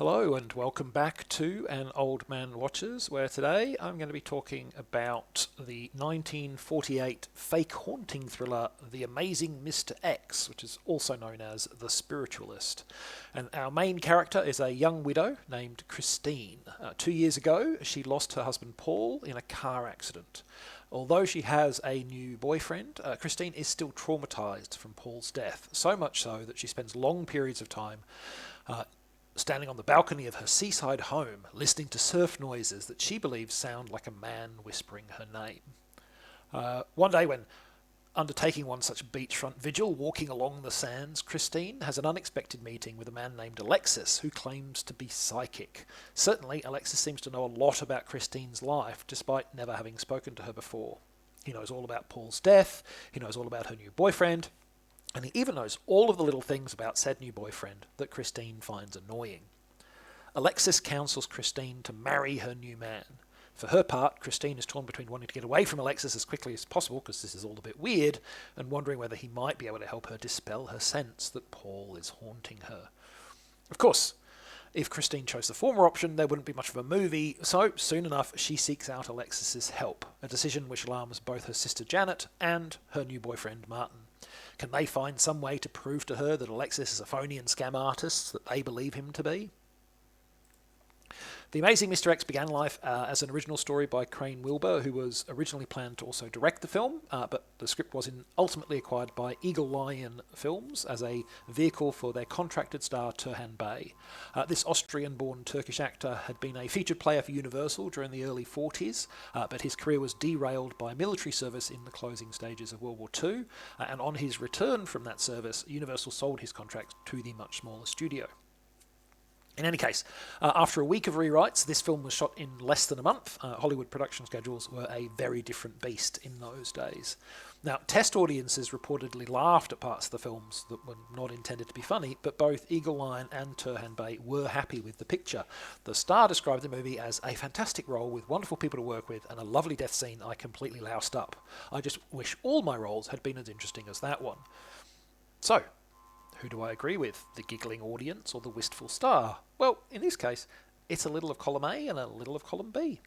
Hello and welcome back to An Old Man Watches, where today I'm going to be talking about the 1948 fake haunting thriller The Amazing Mr. X, which is also known as The Spiritualist. And our main character is a young widow named Christine. 2 years ago, she lost her husband Paul in a car accident. Although she has a new boyfriend, Christine is still traumatized from Paul's death, so much so that she spends long periods of time standing on the balcony of her seaside home, listening to surf noises that she believes sound like a man whispering her name. One day, when undertaking one such beachfront vigil, walking along the sands, Christine has an unexpected meeting with a man named Alexis, who claims to be psychic. Certainly, Alexis seems to know a lot about Christine's life, despite never having spoken to her before. He knows all about Paul's death, he knows all about her new boyfriend, and he even knows all of the little things about said new boyfriend that Christine finds annoying. Alexis counsels Christine to marry her new man. For her part, Christine is torn between wanting to get away from Alexis as quickly as possible, because this is all a bit weird, and wondering whether he might be able to help her dispel her sense that Paul is haunting her. Of course, if Christine chose the former option, there wouldn't be much of a movie, so soon enough she seeks out Alexis's help, a decision which alarms both her sister Janet and her new boyfriend Martin. Can they find some way to prove to her that Alexis is a phony and scam artist that they believe him to be? The Amazing Mr. X began life as an original story by Crane Wilbur, who was originally planned to also direct the film, but the script was ultimately acquired by Eagle Lion Films as a vehicle for their contracted star Turhan Bey. This Austrian-born Turkish actor had been a featured player for Universal during the early 40s, but his career was derailed by military service in the closing stages of World War II, and on his return from that service, Universal sold his contract to the much smaller studio. In any case, after a week of rewrites, this film was shot in less than a month. Hollywood production schedules were a very different beast in those days. Now, test audiences reportedly laughed at parts of the films that were not intended to be funny, but both Eagle Lion and Turhan Bey were happy with the picture. The star described the movie as a fantastic role with wonderful people to work with and a lovely death scene I completely loused up. I just wish all my roles had been as interesting as that one. So, who do I agree with, the giggling audience or the wistful star? Well, in this case, it's a little of column A and a little of column B.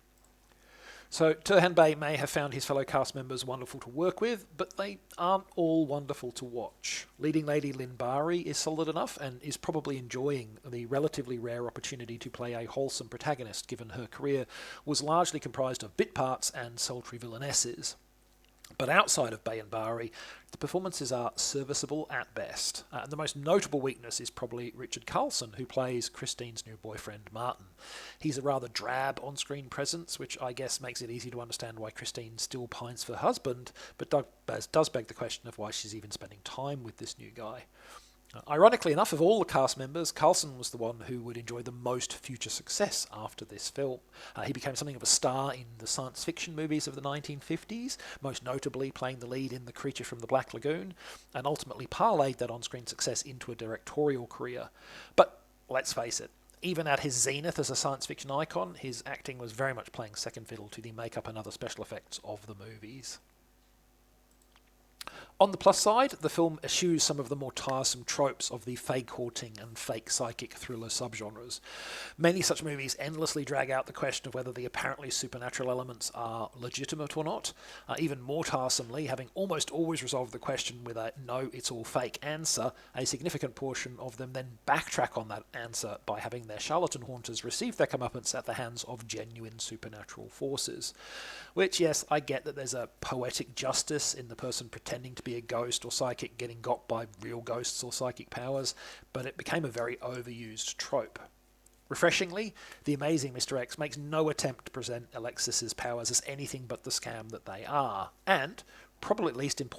So Turhan Bey may have found his fellow cast members wonderful to work with, but they aren't all wonderful to watch. Leading lady Lynn Bari is solid enough and is probably enjoying the relatively rare opportunity to play a wholesome protagonist, given her career was largely comprised of bit parts and sultry villainesses. But outside of Bey and Bari, the performances are serviceable at best. The most notable weakness is probably Richard Carlson, who plays Christine's new boyfriend, Martin. He's a rather drab on-screen presence, which I guess makes it easy to understand why Christine still pines for her husband, but does beg the question of why she's even spending time with this new guy. Ironically enough, of all the cast members, Carlson was the one who would enjoy the most future success after this film. He became something of a star in the science fiction movies of the 1950s, most notably playing the lead in The Creature from the Black Lagoon, and ultimately parlayed that on-screen success into a directorial career. But let's face it, even at his zenith as a science fiction icon, his acting was very much playing second fiddle to the makeup and other special effects of the movies. On the plus side, the film eschews some of the more tiresome tropes of the fake haunting and fake psychic thriller subgenres. Many such movies endlessly drag out the question of whether the apparently supernatural elements are legitimate or not. Even more tiresomely, having almost always resolved the question with a "no, it's all fake" answer, a significant portion of them then backtrack on that answer by having their charlatan haunters receive their comeuppance at the hands of genuine supernatural forces. Which, yes, I get that there's a poetic justice in the person pretending to be a ghost or psychic getting got by real ghosts or psychic powers, but it became a very overused trope. Refreshingly, The Amazing Mr. X makes no attempt to present Alexis's powers as anything but the scam that they are, and, probably at least in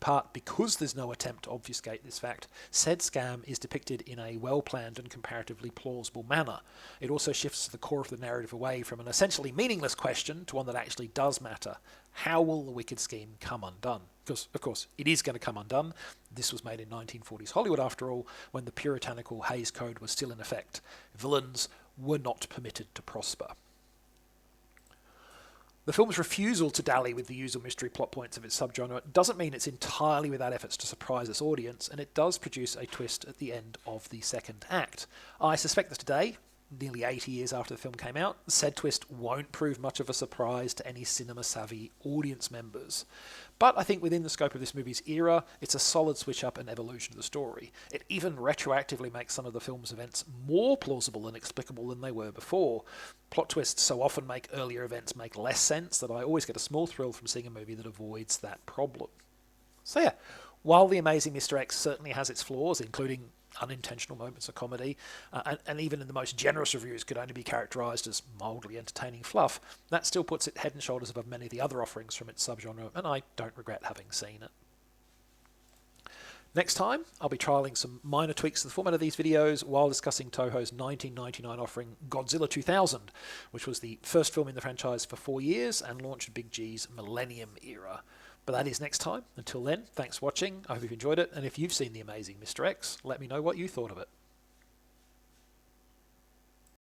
part because there's no attempt to obfuscate this fact, said scam is depicted in a well-planned and comparatively plausible manner. It also shifts the core of the narrative away from an essentially meaningless question to one that actually does matter. How will the wicked scheme come undone? Because, of course, it is going to come undone. This was made in 1940s Hollywood, after all, when the puritanical Hays Code was still in effect. Villains were not permitted to prosper. The film's refusal to dally with the usual mystery plot points of its subgenre doesn't mean it's entirely without efforts to surprise its audience, and it does produce a twist at the end of the second act. I suspect that today, nearly 80 years after the film came out, said twist won't prove much of a surprise to any cinema-savvy audience members. But I think within the scope of this movie's era, it's a solid switch-up and evolution of the story. It even retroactively makes some of the film's events more plausible and explicable than they were before. Plot twists so often make earlier events make less sense that I always get a small thrill from seeing a movie that avoids that problem. So yeah, while The Amazing Mr. X certainly has its flaws, including unintentional moments of comedy, and even in the most generous reviews could only be characterised as mildly entertaining fluff, that still puts it head and shoulders above many of the other offerings from its subgenre, and I don't regret having seen it. Next time, I'll be trialling some minor tweaks to the format of these videos while discussing Toho's 1999 offering Godzilla 2000, which was the first film in the franchise for 4 years and launched Big G's Millennium era. But that is next time. Until then, thanks for watching. I hope you've enjoyed it. And if you've seen The Amazing Mr. X, let me know what you thought of it.